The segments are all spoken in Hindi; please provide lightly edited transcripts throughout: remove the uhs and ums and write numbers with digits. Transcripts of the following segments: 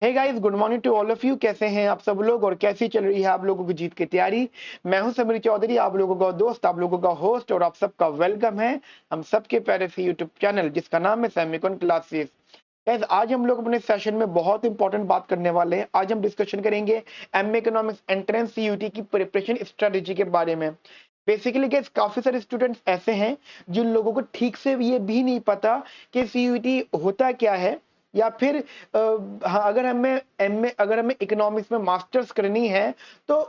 Hey guys, good morning to all of you. कैसे हैं आप सब लोग और कैसी चल रही है आप लोगों की जीत की तैयारी। मैं हूं समीर चौधरी, आप लोगों का दोस्त, आप लोगों का होस्ट, और आप सबका वेलकम है हम सबके प्यारे से यूट्यूब चैनल जिसका नाम है सेमिकॉन क्लासेस। गाइस, आज हम लोग अपने सेशन में बहुत इंपॉर्टेंट बात करने वाले हैं। आज हम डिस्कशन करेंगे एमए इकोनॉमिक्स एंट्रेंस सीयूटी की प्रिपरेशन स्ट्रेटेजी के बारे में। बेसिकली गाइस, काफी सारे स्टूडेंट्स ऐसे हैं जिन लोगों को ठीक से ये भी नहीं पता कि सीयूटी होता क्या है, या फिर हाँ, अगर हमें इकोनॉमिक्स में मास्टर्स करनी है तो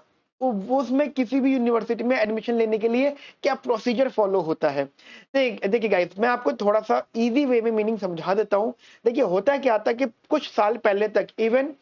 वो उसमें किसी भी यूनिवर्सिटी में एडमिशन लेने के लिए क्या प्रोसीजर फॉलो होता है। देखिए गाइस, मैं आपको थोड़ा सा इजी वे में मीनिंग समझा देता हूँ। देखिए, होता क्या था कि कुछ साल पहले तक, इवन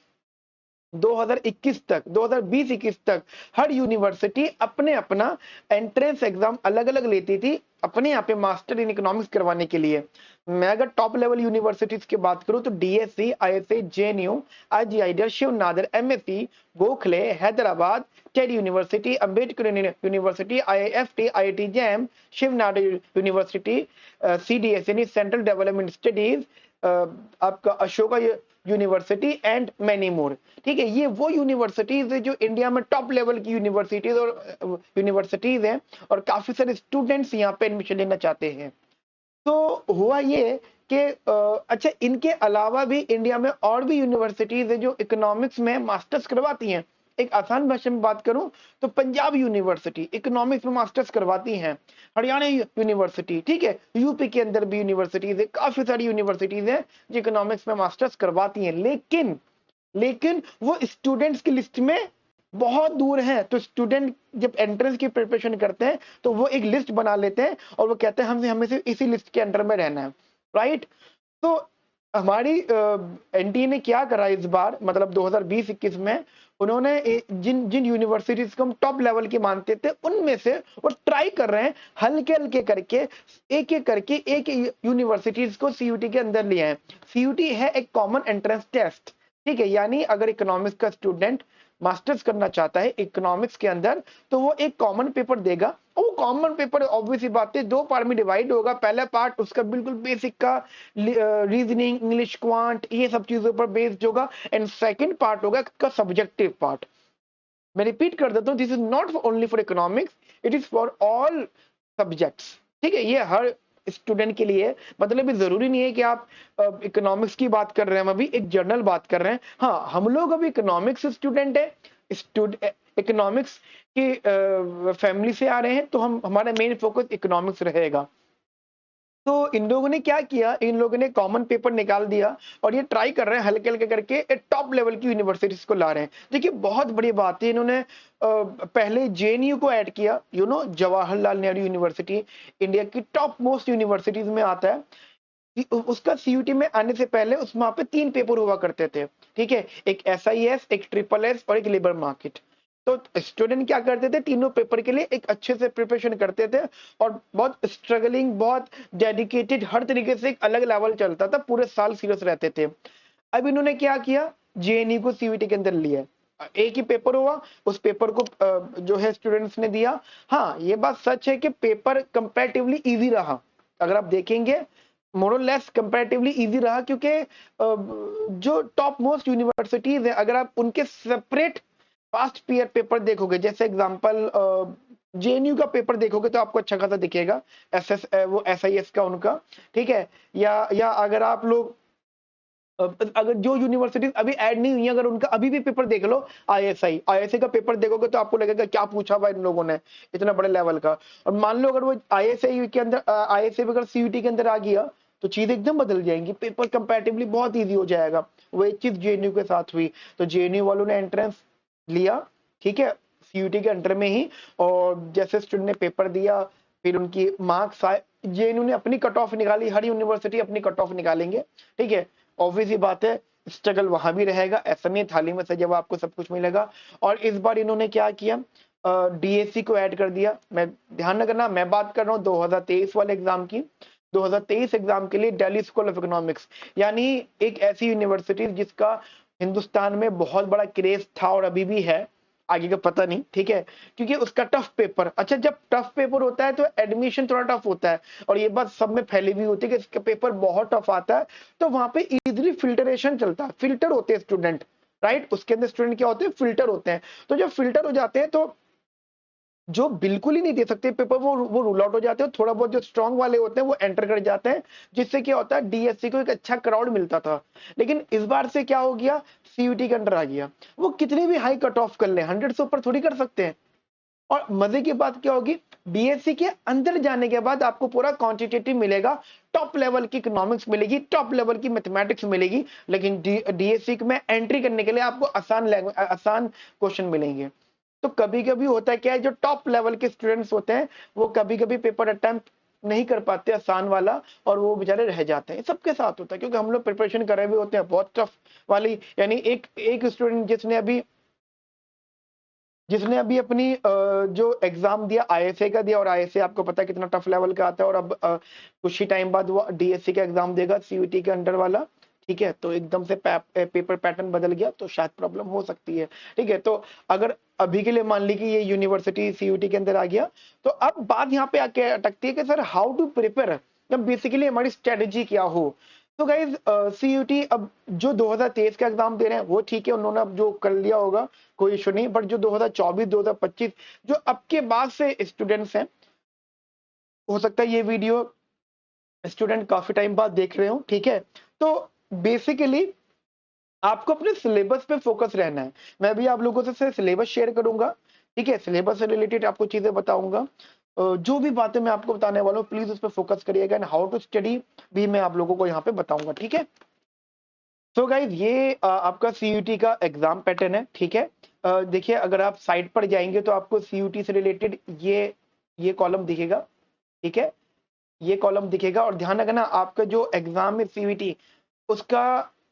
2021 तक, 2020-21 तक, हर यूनिवर्सिटी अपने अपना एंट्रेंस एग्जाम अलग अलग लेती थी अपने यहाँ पे मास्टर इन इकोनॉमिक्स करवाने के लिए। मैं अगर टॉप लेवल यूनिवर्सिटीज की बात करूं तो DSC, ISC, JNU, IGIDR, Shiv Nadar, MSC, Gokhale, Hyderabad, टेड university, Ambedkar university, IIFT, IIT JAM, Shiv Nadar university, CDS यानी सेंट्रल डेवलपमेंट स्टडीज, आपका Ashoka university and many more. ठीक है, ये वो यूनिवर्सिटीज है जो इंडिया में टॉप लेवल की यूनिवर्सिटीज हैं और काफी सारे स्टूडेंट्स यहाँ पे एडमिशन लेना चाहते हैं। तो हुआ ये कि अच्छा, इनके अलावा भी इंडिया में और भी यूनिवर्सिटीज है जो इकोनॉमिक्स में मास्टर्स करवाती हैं। एक आसान भाषा में बात करूं तो पंजाब यूनिवर्सिटी इकोनॉमिक्स में मास्टर्स करवाती हैं। हरियाणा यूनिवर्सिटी, ठीक है, यूपी के अंदर भी यूनिवर्सिटीज है, काफी सारी यूनिवर्सिटीज हैं जो इकोनॉमिक्स में मास्टर्स करवाती हैं। लेकिन लेकिन वो स्टूडेंट्स की लिस्ट में बहुत दूर है। तो स्टूडेंट जब एंट्रेंस की प्रिपरेशन करते हैं तो वो एक लिस्ट बना लेते हैं और वो कहते हैं हमें हमें सिर्फ इसी लिस्ट के अंडर में रहना है, राइट। तो हमारी एनटीए ने क्या करा इस बार, मतलब 2020-21 में, उन्होंने जिन जिन यूनिवर्सिटीज को हम टॉप लेवल की मानते थे उनमें से वो ट्राई कर रहे हैं हल्के हल्के करके, एक यूनिवर्सिटीज को सीयूटी के अंदर लिया है। सीयूटी है एक कॉमन एंट्रेंस टेस्ट, ठीक है। यानी अगर इकोनॉमिक्स का स्टूडेंट मास्टर्स करना चाहता है इकोनॉमिक्स के अंदर तो वो एक कॉमन पेपर देगा, और वो कॉमन पेपर ऑब्वियस सी बात है दो पार्ट में डिवाइड होगा। पहला पार्ट उसका बिल्कुल बेसिक का रीजनिंग, इंग्लिश, क्वांट, ये सब चीजों पर बेस्ड होगा, एंड सेकंड पार्ट होगा का सब्जेक्टिव पार्ट। मैं रिपीट कर देता हूँ, this is not only for economics, it is for all subjects. ठीक है, ये हर स्टूडेंट के लिए, मतलब ये जरूरी नहीं है कि आप इकोनॉमिक्स की बात कर रहे हैं, हम अभी एक जर्नल बात कर रहे हैं। हाँ, हम लोग अभी इकोनॉमिक्स स्टूडेंट है, इकोनॉमिक्स की फैमिली से आ रहे हैं, तो हम हमारा मेन फोकस इकोनॉमिक्स रहेगा। तो इन लोगों ने क्या किया, इन लोगों ने कॉमन पेपर निकाल दिया और ये ट्राई कर रहे हैं हल्के हल्के करके टॉप लेवल की यूनिवर्सिटीज को ला रहे हैं। देखिए, बहुत बड़ी बात है, इन्होंने पहले जेएनयू को ऐड किया। जवाहरलाल नेहरू यूनिवर्सिटी इंडिया की टॉप मोस्ट यूनिवर्सिटीज में आता है। उसका सीयूटी में आने से पहले उस वहां पे 3 पेपर हुआ करते थे, ठीक है, एक एसआईएस, एक ट्रिपल एस और एक लेबर मार्केट। तो स्टूडेंट क्या करते थे, तीनों पेपर के लिए एक अच्छे से प्रिपरेशन करते थे और बहुत स्ट्रगलिंग, बहुत डेडिकेटेड, हर तरीके से एक अलग लेवल चलता था, पूरे साल सीरियस रहते थे। अब इन्होंने क्या किया, जेएनयू को सीयूटी के अंदर लिया। एक ही पेपर हुआ, उस पेपर को जो है स्टूडेंट्स ने दिया। हाँ, ये बात सच है कि पेपर कंपैरेटिवली इजी रहा। अगर आप देखेंगे, मोर और लेस कंपैरेटिवली इजी रहा, क्योंकि जो टॉप मोस्ट यूनिवर्सिटीज है, अगर आप उनके सेपरेट पास्ट पीयर पेपर देखोगे, जैसे एग्जांपल जेएनयू का पेपर देखोगे तो आपको अच्छा खासा दिखेगा, वो एसआईएस का उनका, ठीक है। या अगर आप लोग अगर जो यूनिवर्सिटीज अभी ऐड नहीं हुई है, अगर उनका अभी भी पेपर देख लो, आईएसआई का पेपर देखोगे तो आपको लगेगा क्या पूछा हुआ इन लोगों ने इतना बड़े लेवल का। और मान लो अगर वो आईएसआई के अंदर, आईएसआई अगर सीयूटी के अंदर आ गया तो चीज एकदम बदल जाएंगी, पेपर कंपैरेटिवली बहुत इजी हो जाएगा। वो एक चीज जेएनयू के साथ हुई। तो जेएनयू वालों ने एंट्रेंस लिया, ठीक है, सीयूटी के अंडर में ही, और जैसे स्टूडेंट ने पेपर दिया, फिर उनकी मार्क्स आए, जेएनयू ने अपनी कट ऑफ निकाली, हर यूनिवर्सिटी अपनी कट ऑफ निकालेंगे, ठीक है। ऑब्वियस ही बात है, स्ट्रगल वहां भी रहेगा, ऐसा नहीं थाली में से जब आपको सब कुछ मिलेगा। और इस बार इन्होंने क्या किया, डीएससी को ऐड कर दिया। मैं ध्यान रखना, मैं बात कर रहा हूँ 2023 वाले एग्जाम की। 2023 एग्जाम के लिए दिल्ली स्कूल ऑफ इकोनॉमिक्स, यानी एक ऐसी यूनिवर्सिटी जिसका हिंदुस्तान में बहुत बड़ा क्रेज था और अभी भी है, आगे का पता नहीं, ठीक है, क्योंकि उसका टफ पेपर, अच्छा जब टफ पेपर होता है तो एडमिशन थोड़ा टफ होता है, और ये बात सब में फैली हुई होती है कि इसका पेपर बहुत टफ आता है, तो वहां पे इजीली फिल्टरेशन चलता है, फिल्टर होते हैं स्टूडेंट, राइट, उसके अंदर स्टूडेंट क्या होते हैं, फिल्टर होते हैं, तो जब फिल्टर हो जाते हैं तो जो बिल्कुल ही नहीं दे सकते पेपर वो रूल आउट हो जाते हैं, थोड़ा बहुत जो स्ट्रांग वाले होते हैं वो एंटर कर जाते हैं, जिससे क्या होता है डीएससी को एक अच्छा क्राउड मिलता था। लेकिन इस बार से क्या हो गया, सीयूटी के अंडर आ गया, वो कितनी भी हाई कट ऑफ कर ले 100 से ऊपर थोड़ी कर सकते हैं। और मजे की बात क्या होगी, डीएससी के अंदर जाने के बाद आपको पूरा क्वांटिटेटिव मिलेगा, टॉप लेवल की इकोनॉमिक्स मिलेगी, टॉप लेवल की मैथमेटिक्स मिलेगी, लेकिन डीएससी में एंट्री करने के लिए आपको आसान क्वेश्चन मिलेंगे। तो कभी कभी होता है क्या है, जो टॉप लेवल के स्टूडेंट्स होते हैं वो कभी कभी पेपर अटेम्प्ट नहीं कर पाते आसान वाला, और वो बेचारे रह जाते हैं, सबके साथ होता है, क्योंकि हम लोग प्रिपरेशन कर रहे हुए होते हैं बहुत टफ वाली, यानी एक एक स्टूडेंट जिसने अभी अपनी जो एग्जाम दिया आईएसए का दिया, और आईएसए आपको पता है कितना टफ लेवल का आता है, और अब कुछ ही टाइम बाद वो डीएससी का एग्जाम देगा सीयूटी के अंडर वाला, ठीक है, तो एकदम से पेपर पैटर्न बदल गया तो शायद प्रॉब्लम हो सकती है, ठीक है। तो अगर अभी के लिए मान ली कि ये यूनिवर्सिटी सीयूटी के अंदर आ गया, तो अब बात यहाँ पे आके अटकती है कि सर हाउ टू प्रिपेयर, जब बेसिकली हमारी स्ट्रेटेजी क्या हो। तो गाइज सीयूटी अब जो 2023 का एग्जाम दे रहे हैं वो ठीक है, उन्होंने अब जो कर लिया होगा कोई इशू नहीं, बट जो 2024 2025 जो अब के बाद से स्टूडेंट्स हैं, हो सकता है ये वीडियो स्टूडेंट काफी टाइम बाद देख रहे हो, ठीक है, तो बेसिकली आपको अपने सिलेबस पे फोकस रहना है। मैं भी आप लोगों से सिलेबस शेयर करूंगा, ठीक है, सिलेबस से रिलेटेड आपको चीजें बताऊंगा, जो भी बातें मैं आपको बताने वाला हूँ प्लीज उस पर फोकस करिएगा, एंड हाउ टू स्टडी भी मैं आप लोगों को यहाँ पे बताऊंगा, ठीक है। तो गाइज ये आपका सीयूटी का एग्जाम पैटर्न है, ठीक है। देखिए अगर आप साइट पर जाएंगे तो आपको सीयूटी से रिलेटेड ये कॉलम दिखेगा, ठीक है, ये कॉलम दिखेगा, और ध्यान रखना आपका जो एग्जाम है सीयूटी उसका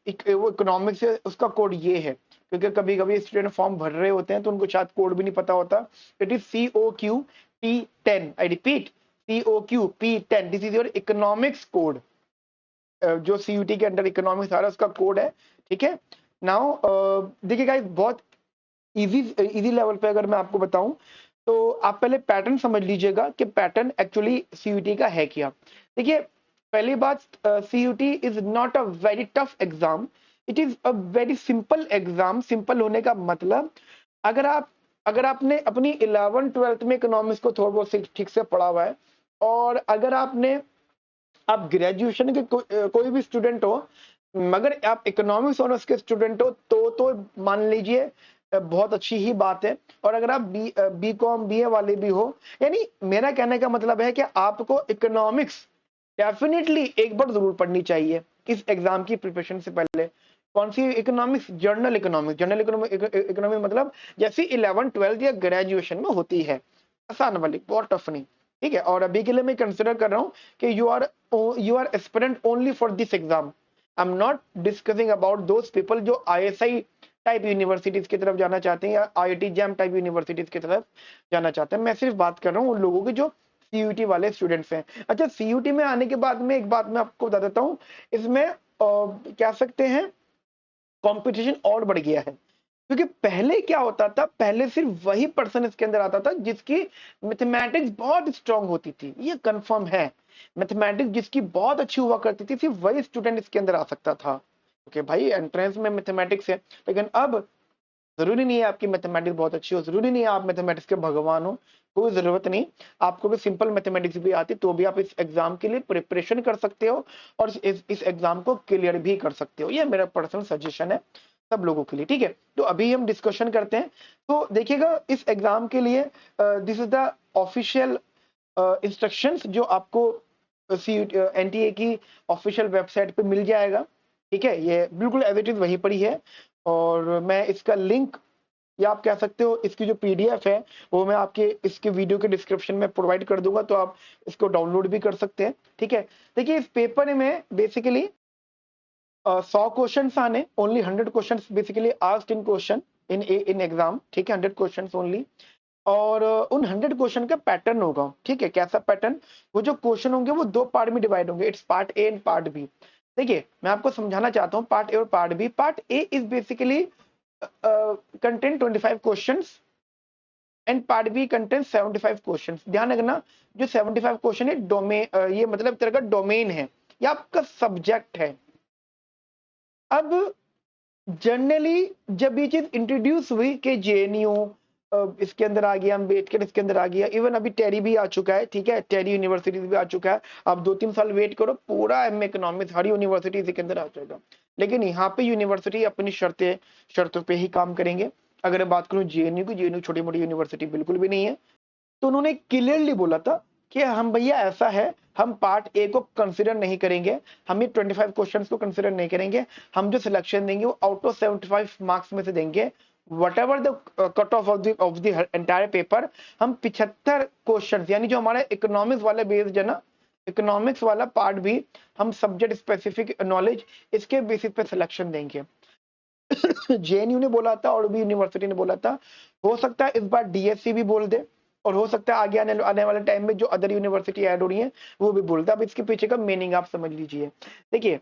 वो इकोनॉमिक्स है, उसका कोड ये है, क्योंकि कभी कभी स्टूडेंट फॉर्म भर रहे होते हैं तो उनको शायद कोड भी नहीं पता होता। It is COQP10, I repeat COQP10, this is your economics code, जो सीयूटी के अंडर इकोनॉमिक्स आ रहा है उसका कोड है, ठीक है। नाउ देखिए गाइस बहुत इजी लेवल पे अगर मैं आपको बताऊं तो आप पहले पैटर्न समझ लीजिएगा कि पैटर्न एक्चुअली सीयूटी का है क्या। देखिए पहली बात, CUET is not a very tough exam, it is a very simple exam. Simple होने का मतलब, अगर आप अगर आपने अपनी 11th 12th में इकोनॉमिक्स को थोड़ा बहुत ठीक से पढ़ा हुआ है, और अगर आप ग्रेजुएशन के कोई भी स्टूडेंट हो, मगर आप इकोनॉमिक्स ऑनर्स के स्टूडेंट हो तो मान लीजिए बहुत अच्छी ही बात है। और अगर आप बी कॉम बीए वाले भी हो, यानी मेरा कहने का मतलब है कि आपको इकोनॉमिक्स डेफिनेटली एक बार जरूर पढ़नी चाहिए इस एग्जाम की प्रिपरेशन से पहले। कौन सी economics? General economics. General economics मतलब जैसी 11th 12th या ग्रेजुएशन में होती है, आसान वाली, बहुत टफ नहीं, ठीक है। और अभी के लिए मैं कंसिडर कर रहा हूँ कि you are aspirant only for this exam. I am not discussing about those people जो आईएसआई टाइप यूनिवर्सिटीज की तरफ जाना चाहते हैं या आईआईटी जैम टाइप यूनिवर्सिटीज की तरफ जाना चाहते हैं। मैं सिर्फ बात कर रहा हूँ उन लोगों की जो सीयूटी वाले स्टूडेंट्स हैं। अच्छा, सीयूटी में आने के बाद में एक बात मैं आपको बता देता हूँ, इसमें कह सकते हैं कंपटीशन और बढ़ गया है, क्योंकि पहले क्या होता था, पहले सिर्फ वही पर्सन इसके अंदर आता था जिसकी मैथमेटिक्स बहुत स्ट्रांग होती थी, ये कंफर्म है। मैथमेटिक्स जिसकी बहुत अच्छी हुआ करती थी सिर्फ वही स्टूडेंट इसके अंदर आ सकता था, ओके भाई, एंट्रेंस में मैथमेटिक्स है। लेकिन अब जरूरी नहीं है आपकी मैथमेटिक्स बहुत अच्छी हो, जरूरी नहीं है आप मैथमेटिक्स के भगवान हो, कोई जरूरत नहीं। आपको भी सिंपल मैथमेटिक्स भी आती तो भी आप इस एग्जाम के लिए प्रिपरेशन कर सकते हो और इस एग्जाम को क्लियर भी कर सकते हो। ये मेरा पर्सनल सजेशन है सब लोगों के लिए, ठीक है। तो अभी हम डिस्कशन करते हैं। तो देखिएगा इस एग्जाम के लिए this is the official instructions जो आपको एनटीए की ऑफिशियल वेबसाइट पे मिल जाएगा, ठीक है। ये बिल्कुल एज इट इज वहीं पर ही है, और मैं इसका लिंक या आप कह सकते हो इसकी जो पीडीएफ है वो मैं आपके इसके वीडियो के डिस्क्रिप्शन में प्रोवाइड कर दूंगा, तो आप इसको डाउनलोड भी कर सकते हैं, ठीक है। देखिए इस पेपर में बेसिकली 100 क्वेश्चन आने, only 100 question basically asked in question in exam, ठीक है, 100 क्वेश्चन ओनली। और उन 100 क्वेश्चन का पैटर्न होगा, ठीक है। कैसा पैटर्न? वो जो क्वेश्चन होंगे वो दो पार्ट में डिवाइड होंगे, it's part A and part B. देखिए मैं आपको समझाना चाहता हूँ पार्ट ए और part B. Part A is basically content 25 questions, and part B content 75 question. ध्यान रखना, जो 75 क्वेश्चन है डोमेन, ये मतलब तरह का डोमेन है या आपका सब्जेक्ट है। अब जनरली जब ये चीज इंट्रोड्यूस हुई कि जेएनयू इसके अंदर आ गया, अम्बेडकर इसके अंदर आ गया, इवन अभी टेरी भी आ चुका है, ठीक है, टेरी यूनिवर्सिटी भी आ चुका है। आप 2-3 साल वेट करो, पूरा एम इकोनॉमिक्स हर यूनिवर्सिटी इसके अंदर आ जाएगा। लेकिन यहाँ पे यूनिवर्सिटी अपनी शर्तों पे ही काम करेंगे। अगर मैं बात करूँ जेएनयू की, जेएनयू छोटी मोटी यूनिवर्सिटी बिल्कुल भी नहीं है। तो उन्होंने क्लियरली बोला था कि हम भैया ऐसा है, हम पार्ट ए को कंसिडर नहीं करेंगे, हम ये 25 क्वेश्चंस को कंसिडर नहीं करेंगे, हम जो सिलेक्शन देंगे वो आउट ऑफ 75 मार्क्स में से देंगे, what ever the cut off of the entire paper. हम 75 क्वेश्चन, यानी जो हमारा इकोनॉमिक्स वाला बेस्ड है ना, इकोनॉमिक्स वाला पार्ट भी हम सब्जेक्ट स्पेसिफिक नॉलेज इसके बेसिस पे सिलेक्शन देंगे। जेएनयू ने बोला था और भी यूनिवर्सिटी ने बोला था। हो सकता है इस बार डीएससी भी बोल दे, और हो सकता है आगे आने वाले टाइम में जो अदर यूनिवर्सिटी ऐड हो रही है वो भी बोलता है। अब इसके पीछे का मीनिंग आप समझ लीजिए। देखिए,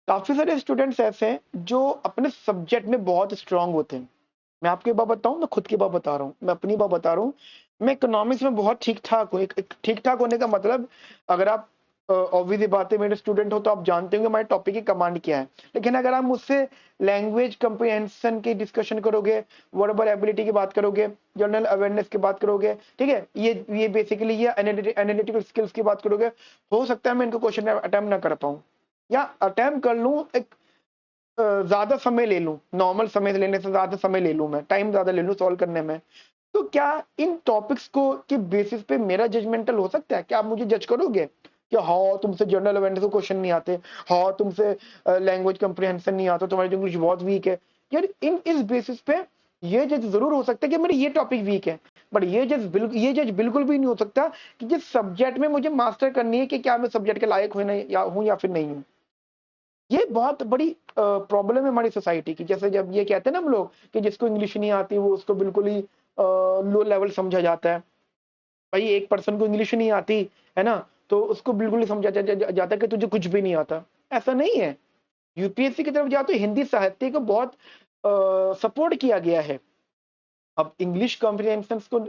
काफी सारे स्टूडेंट्स ऐसे हैं जो अपने सब्जेक्ट में बहुत स्ट्रांग होते हैं। मैं आपकी बात बताऊं, मैं खुद की बात बता रहा हूँ, मैं अपनी बात बता रहा हूँ। मैं इकोनॉमिक्स में बहुत ठीक ठाक हूँ। ठीक ठाक होने का मतलब, अगर आप ऑब्वियसली बात है, मेरे स्टूडेंट हो तो आप जानते होंगे हमारे टॉपिक की कमांड क्या है। लेकिन अगर आप मुझसे लैंग्वेज कंप्रिहेंशन की डिस्कशन करोगे, वर्बल एबिलिटी की बात करोगे, जनरल अवेयरनेस की बात करोगे, ठीक है, ये बेसिकली ये एनालिटिकल स्किल्स की बात करोगे, हो सकता है मैं इनको क्वेश्चन अटेम्प्ट ना कर पाऊं, या अटेम्प्ट कर लूं, एक ज्यादा समय ले लूं, नॉर्मल समय लेने से ज्यादा समय ले लूं, मैं टाइम ज्यादा ले लूं सॉल्व करने में। तो क्या इन टॉपिक्स को के बेसिस पे मेरा जजमेंटल हो सकता है? क्या आप मुझे जज करोगे कि हाँ तुमसे जनरल अवेयरनेस के क्वेश्चन नहीं आते, हाँ तुमसे लैंग्वेज कंप्रिहेंशन नहीं आता, तुम्हारी इंग्लिश बहुत वीक है? यार इस बेसिस पे ये जज जरूर हो सकता है कि मेरे ये टॉपिक वीक है, बट ये जज बिल्कुल भी नहीं हो सकता कि जिस सब्जेक्ट में मुझे मास्टर करनी है कि क्या मैं सब्जेक्ट के लायक हूं या फिर नहीं हूं। ये बहुत बड़ी प्रॉब्लम है हमारी सोसाइटी की। जैसे जब ये कहते हैं ना हम लोग कि जिसको इंग्लिश नहीं आती वो उसको बिल्कुल ही लो लेवल समझा जाता है। भाई एक पर्सन को इंग्लिश नहीं आती है ना, तो उसको बिल्कुल ही समझा जाता है कि तुझे कुछ भी नहीं आता। ऐसा नहीं है। यूपीएससी की तरफ जाओ तो हिंदी साहित्य को बहुत सपोर्ट किया गया है। अब इंग्लिश कॉम्प्रिहेंशन को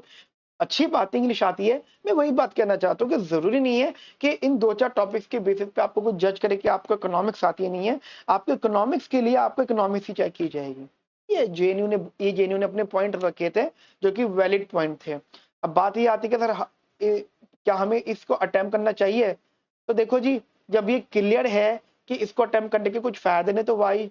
अच्छी बात इंग्लिश आती है, मैं वही बात कहना चाहता हूँ कि जरूरी नहीं है कि इन 2-4 टॉपिक्स के बेसिस पे आपको कुछ जज करे कि आपको इकोनॉमिक्स आती है नहीं है। आपको इकोनॉमिक्स के लिए आपको इकोनॉमिक्स ही चेक की जाएगी। ये जेएनयू ने अपने पॉइंट रखे थे जो कि वैलिड पॉइंट थे। अब बात ये आती है कि सर क्या हमें इसको अटेम्प्ट करना चाहिए? तो देखो जी, जब ये क्लियर है कि इसको अटेम्प्ट करने के कुछ फायदे नहीं, तो वाई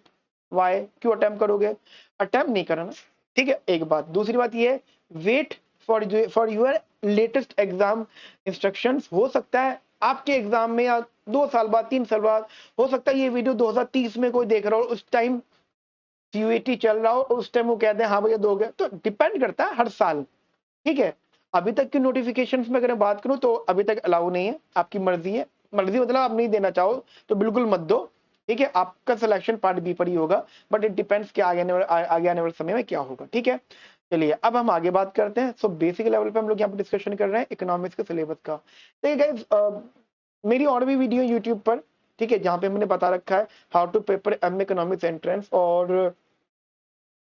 वाई क्यों अटेम्प्ट करोगे? अटेम्प्ट नहीं करना, ठीक है, एक बात। दूसरी बात ये है, wait for your latest exam instructions. हो सकता है आपके एग्जाम में या 2 साल बाद 3 साल बाद, हो सकता है ये वीडियो 2030 में कोई देख रहा हो, उस टाइम सीयूईटी चल रहा हो, उस टाइम वो कहते हैं हाँ भैया दोगे। तो डिपेंड करता है हर साल, ठीक है। अभी तक की नोटिफिकेशंस में अगर मैं बात करूं तो अभी तक अलाउ नहीं है, आपकी मर्जी है। मर्जी मतलब आप नहीं देना चाहो तो बिल्कुल मत दो, ठीक है, आपका सिलेक्शन पार्ट बी पर ही होगा, बट इट डिपेंड्स कि आगे आने वाले समय में क्या होगा, ठीक है। चलिए अब हम आगे बात करते हैं। सो बेसिक लेवल पे हम लोग यहाँ पे डिस्कशन कर रहे हैं इकोनॉमिक्स के सिलेबस का। देखिए गाइस, मेरी और भी वीडियो यूट्यूब पर, ठीक है, जहाँ पे मैंने बता रखा है how to paper M economics entrance. और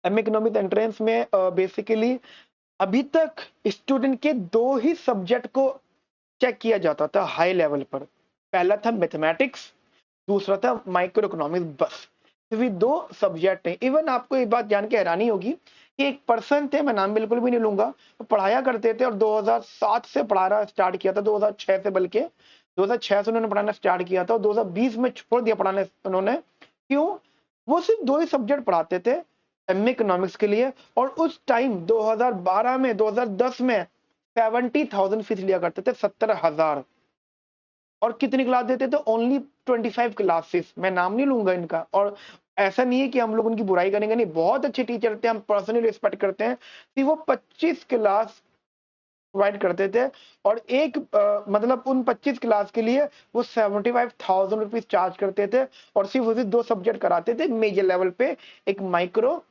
एम इकोनॉमिक्स एंट्रेंस में बेसिकली अभी तक स्टूडेंट के 2 ही सब्जेक्ट को चेक किया जाता था हाई लेवल पर। पहला था मैथमेटिक्स, दूसरा था माइक्रो इकोनॉमिक्स, बस। तो ये 2 सब्जेक्ट हैं। इवन आपको एक बात जान के हैरानी होगी कि एक पर्सन थे, मैं नाम बिल्कुल भी नहीं लूंगा, वो पढ़ाया करते थे और 2007 से पढ़ाना स्टार्ट किया था, 2006 से, बल्कि 2006 से उन्होंने पढ़ाना स्टार्ट किया था और 2020 में छोड़ दिया पढ़ाने उन्होंने। क्यों? वो सिर्फ 2 ही सब्जेक्ट पढ़ाते थे एम इकोनॉमिक्स के लिए, और उस टाइम 2012 में 2010 में 70,000 फीस लिया करते थे, 70,000। और कितनी क्लास देते थे? Only 25 classes. मैं नाम नहीं लूंगा इनका, और ऐसा नहीं है कि हम लोग उनकी बुराई करेंगे, नहीं, बहुत अच्छे टीचर थे, हम पर्सनली रिस्पेक्ट करते हैं कि वो 25 क्लास प्रोवाइड करते थे। और एक मतलब उन 25 क्लास के लिए वो 75,000 रुपीज चार्ज करते थे, और सिर्फ उसे 2 सब्जेक्ट कराते थे मेजर लेवल पे, एक माइक्रो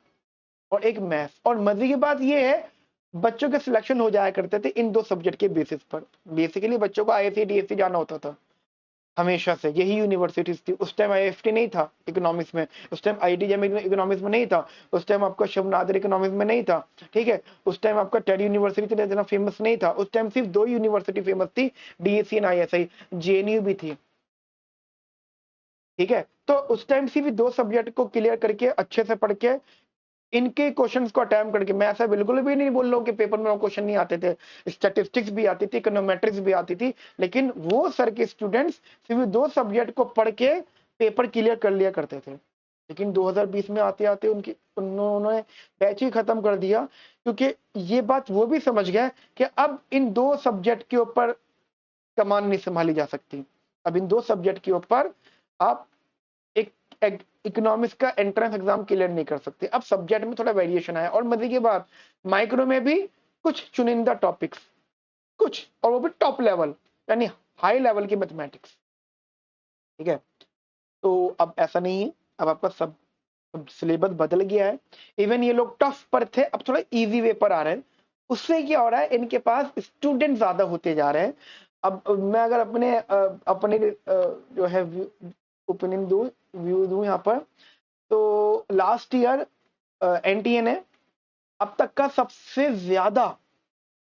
और एक मैथ्स। और मजे की बात ये है, बच्चों के सिलेक्शन हो जाया करते थे इन 2 सब्जेक्ट के बेसिस पर। बेसिकली बच्चों को आईएससी डीएससी जाना होता था। हमेशा से यही यूनिवर्सिटीज थी। उस टाइम आईएफटी नहीं था इकोनॉमिक्स में, उस टाइम आईआईटीएम इकोनॉमिक्स में नहीं था, उस टाइम आपका शिवनादर इकोनॉमिक्स में नहीं था, ठीक है। उस टाइम आपका टेड यूनिवर्सिटी इतना फेमस नहीं था, उस टाइम सिर्फ 2 यूनिवर्सिटी फेमस थी, डीएसी एंड आईएसआई, जेएनयू भी थी, ठीक है। तो उस टाइम सिर्फ 2 सब्जेक्ट को क्लियर करके अच्छे से पढ़ के इनके क्वेश्चंस को अटेम्प्ट करके, मैं ऐसा बिल्कुल भी नहीं बोल रहा हूँ कि पेपर में क्वेश्चन नहीं आते थे, स्टैटिस्टिक्स भी आती थी, इकोनोमेट्रिक्स भी आती थी, लेकिन वो सर के स्टूडेंट्स सिर्फ 2 सब्जेक्ट को पढ़ के पेपर क्लियर कर लिया करते थे। लेकिन 2020 में आते आते उन्होंने बैच ही खत्म कर दिया, क्योंकि ये बात वो भी समझ गया कि अब इन 2 सब्जेक्ट के ऊपर कमान नहीं संभाली जा सकती। अब इन 2 सब्जेक्ट के ऊपर आप एक इकोनॉमिक्स का एंट्रेंस एग्जाम क्लियर नहीं कर सकते। अब सब्जेक्ट में थोड़ा वेरिएशन आया, और मजे की बात, माइक्रो में भी कुछ चुनिंदा टॉपिक्स, कुछ, और वो भी टॉप लेवल, यानी हाई लेवल की मैथमेटिक्स, ठीक है। तो अब ऐसा नहीं है, अब आपका सब सिलेबस बदल गया है। इवन ये लोग टफ पर थे, अब थोड़ा इजी वे पर आ रहे हैं। उससे क्या हो रहा है, इनके पास स्टूडेंट ज्यादा होते जा रहे हैं। अब मैं अगर अपने जो है ओपिनियन दूं, व्यू दूं यहाँ पर, तो लास्ट ईयर एनटीए ने अब तक का सबसे ज्यादा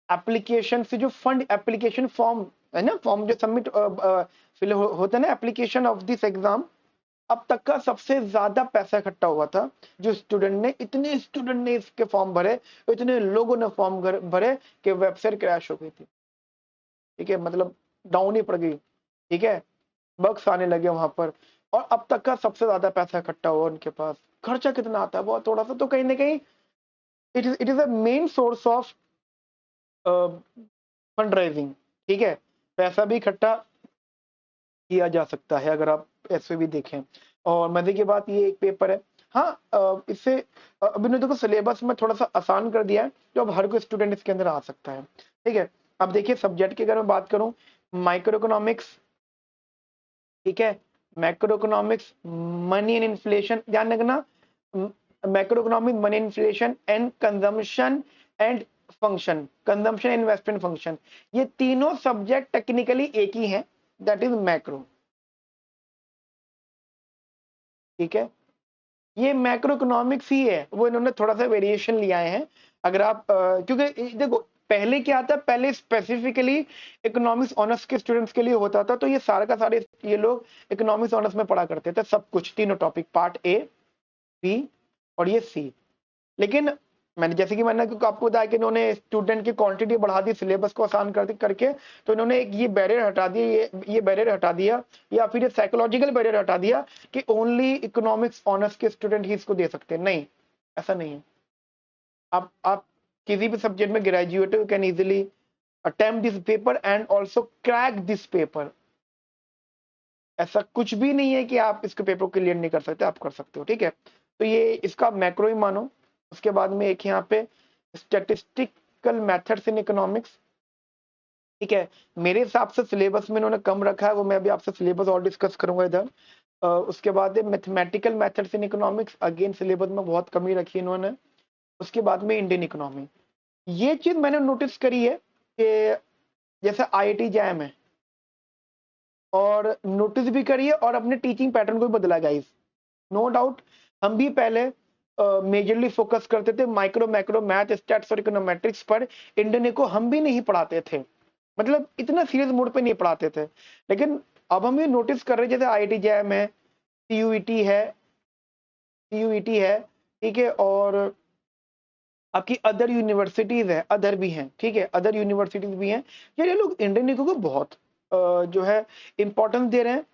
एप्लीकेशन से, जो फंड एप्लीकेशन फॉर्म है ना, फॉर्म जो सबमिट फिल होता है ना, एप्लीकेशन ऑफ दिस एग्जाम, अब तक का सबसे ज्यादा पैसा इकट्ठा हुआ था। जो स्टूडेंट ने, इतने स्टूडेंट ने इसके फॉर्म भरे, इतने लोगों ने फॉर्म भरे कि वेबसाइट क्रैश हो गई थी, ठीक है, मतलब डाउन ही पड़ गई, ठीक है, बग्स आने लगे वहां पर। और अब तक का सबसे ज्यादा पैसा इकट्ठा हुआ उनके पास। खर्चा कितना आता है, बहुत थोड़ा सा, तो कहीं ना कहीं it is a main source of fund rising, ठीक है। पैसा भी इकट्ठा किया जा सकता है अगर आप ऐसे भी देखें। और मजे की बात, ये एक पेपर है, हाँ, इससे अभी ने देखो सिलेबस में थोड़ा सा आसान कर दिया है, जो अब हर कोई स्टूडेंट इसके अंदर आ सकता है, ठीक है। अब देखिए सब्जेक्ट की अगर मैं बात करूं, माइक्रो इकोनॉमिक्स, ठीक है, macro economics, money and inflation, ध्यान रखना, macro economic, money inflation and consumption and function, consumption investment function, ये तीनों सब्जेक्ट टेक्निकली एक ही हैं, दैट इज मैक्रो, ठीक है। ये मैक्रो इकोनॉमिक्स ही है, वो इन्होंने थोड़ा सा वेरिएशन लिया है। अगर आप क्योंकि देखो पहले क्या था, पहले स्पेसिफिकली इकोनॉमिक्स ऑनर्स के स्टूडेंट्स के लिए होता था, तो ये सारे का सारे ये लोग इकोनॉमिक्स ऑनर्स में पढ़ा करते थे, सब कुछ, तीनों टॉपिक, पार्ट ए, बी और ये सी। लेकिन मैंने, जैसे कि मैंने आपको बताया कि इन्होंने स्टूडेंट की क्वांटिटी बढ़ा दी, सिलेबस को आसान करके, तो इन्होंने एक ये बैरियर हटा दिया, ये बैरियर हटा दिया, या फिर ये साइकोलॉजिकल बैरियर हटा दिया कि ओनली इकोनॉमिक्स ऑनर्स के स्टूडेंट ही इसको दे सकते हैं। नहीं, ऐसा नहीं है। आप किसी भी सब्जेक्ट में graduate can easily attempt this paper and also crack this paper. ऐसा कुछ भी नहीं है कि आप इसके पेपर को क्लियर नहीं कर सकते, आप कर सकते हो, ठीक है। तो ये इसका मैक्रो ही मानो। उसके बाद में एक यहाँ पे स्टैटिस्टिकल मेथड्स इन इकोनॉमिक्स, ठीक है। मेरे हिसाब से सिलेबस में इन्होंने कम रखा है, वो मैं अभी आपसे सिलेबस और डिस्कस करूंगा इधर। उसके बाद mathematical methods in economics, again syllabus में बहुत कमी रखी है इन्होंने। उसके बाद में इंडियन इकोनॉमी। ये चीज मैंने नोटिस करी है कि जैसे आईआईटी जैम है, और नोटिस भी करी है, और अपने टीचिंग पैटर्न को भी बदला गाइस, नो डाउट। हम भी पहले मेजरली फोकस करते थे माइक्रो मैक्रो मैथ स्टैट्स और इकोनोमेट्रिक्स पर, इंडियन को हम भी नहीं पढ़ाते थे, मतलब इतना सीरियस मोड पे नहीं पढ़ाते थे। लेकिन अब हम ये नोटिस कर रहे हैं, जैसे आईआईटी जैम है, सीयूईटी है, सीयूईटी है, ठीक है, और आपकी अदर यूनिवर्सिटीज है, अदर भी हैं, ठीक है, अदर यूनिवर्सिटीज भी हैं। ये लोग इंडियन को बहुत जो है इंपॉर्टेंस दे रहे हैं।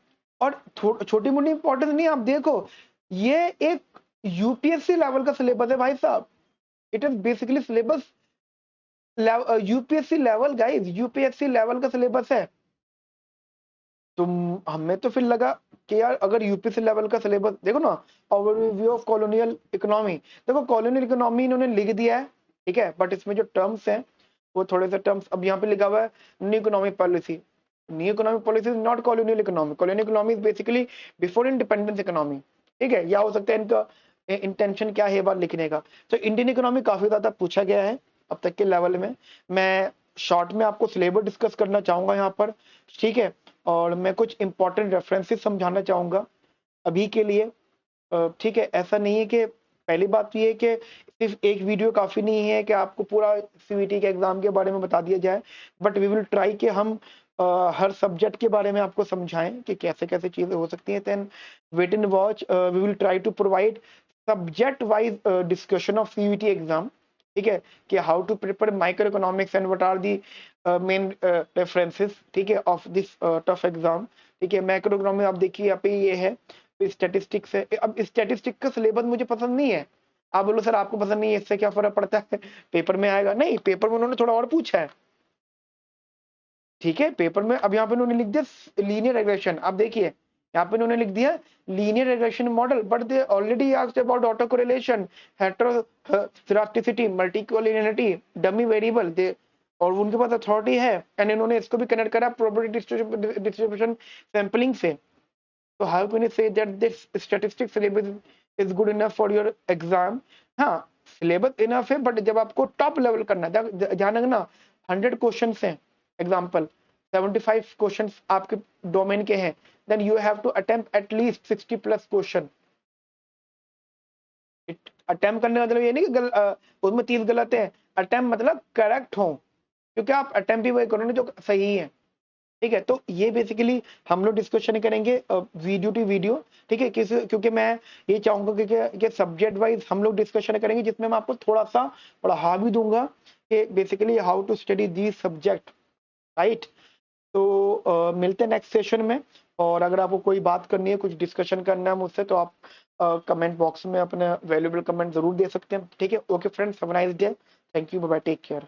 और छोटी मोटी इंपॉर्टेंस नहीं, आप देखो ये एक यूपीएससी लेवल का सिलेबस है भाई साहब। It is basically syllabus UPSC level guys, UPSC level का सिलेबस है। तो हमें तो फिर लगा कि यार अगर यूपीएससी लेवल का सिलेबस, देखो ना, ओवरव्यू ऑफ कॉलोनियल इकोनॉमी, देखो कॉलोनियल इकोनॉमी इन्होंने लिख दिया है, ठीक है, बट इसमें जो टर्म्स हैं वो थोड़े से टर्म्स, अब यहाँ पे लिखा हुआ है new economic policy. New economic policy is not colonial economy, colonial economy is basically before independence economy, ठीक है। या हो सकता है इनका इंटेंशन क्या है बात लिखने का। तो इंडियन इकोनॉमी काफी ज्यादा पूछा गया है अब तक के लेवल में। मैं शॉर्ट में आपको सिलेबस डिस्कस करना चाहूंगा यहाँ पर, ठीक है। और मैं कुछ इंपॉर्टेंट रेफरेंसेस समझाना चाहूँगा अभी के लिए। ठीक है, ऐसा नहीं है कि पहली बात तो ये है कि सिर्फ एक वीडियो काफ़ी नहीं है कि आपको पूरा सीयूईटी के एग्ज़ाम के बारे में बता दिया जाए, बट वी विल ट्राई कि हम हर सब्जेक्ट के बारे में आपको समझाएँ कि कैसे-कैसे चीज़ें हो सकती हैं। Then wait and watch, we will try to provide subject wise discussion of CUET exam, ठीक है? कि how to prepare micro economics and what are the main references, ठीक है, ऑफ दिस टफ एग्ज़ाम, ठीक है? मैक्रो इकोनॉमी आप देखिए यहाँ पे ये है, स्टैटिस्टिक्स है। अब स्टैटिस्टिक्स का सिलेबस मुझे पसंद नहीं है। आप बोलो सर आपको पसंद नहीं है, इससे क्या फ़र्क पड़ता है? पेपर में आएगा। नहीं, पेपर में उन्होंने थोड़ा और पूछा है। ठीक है, पेपर में अब यहाँ पे उन्होंने लिख दिया लीनियर रिग्रेशन। अब देखिए, यहाँ पे उन्होंने लिख दिया linear regression model, but they already asked about autocorrelation, heteroscedasticity, multicollinearity, dummy variable दे, और उनके पास अथॉरिटी है, एंड इन्होंने इसको भी कनेक्ट करा प्रोबेबिलिटी डिस्ट्रीब्यूशन सैंपलिंग से। So how can you say that this statistics syllabus is good enough for your exam? हाँ, सिलेबस इनफ है, बट जब आपको टॉप लेवल करना है, ध्यान रखना 100 क्वेश्चन हैं, एग्जाम्पल 75 क्वेश्चन आपके डोमेन के हैं, then you have to attempt at least 60 plus question. Attempt करने का मतलब ये नहीं कि उसमें 30 गलत है, अटेम्प्ट मतलब करेक्ट हो, क्योंकि आप अटेम्प्ट भी वही करो ना जो सही है। ठीक है, तो ये बेसिकली हम लोग डिस्कशन करेंगे वीडियो टू वीडियो, ठीक है, क्योंकि मैं ये चाहूंगा कि सब्जेक्ट वाइज हम लोग डिस्कशन करेंगे, जिसमें मैं आपको थोड़ा सा पढ़ा भी दूंगा कि basically how to study the subject, right. तो मिलते हैं नेक्स्ट सेशन में, और अगर आपको कोई बात करनी है, कुछ डिस्कशन करना है मुझसे, तो आप कमेंट बॉक्स में अपने वैल्यूएबल कमेंट जरूर दे सकते हैं। ठीक है, okay friends, have a nice day, thank you, bye bye, take care.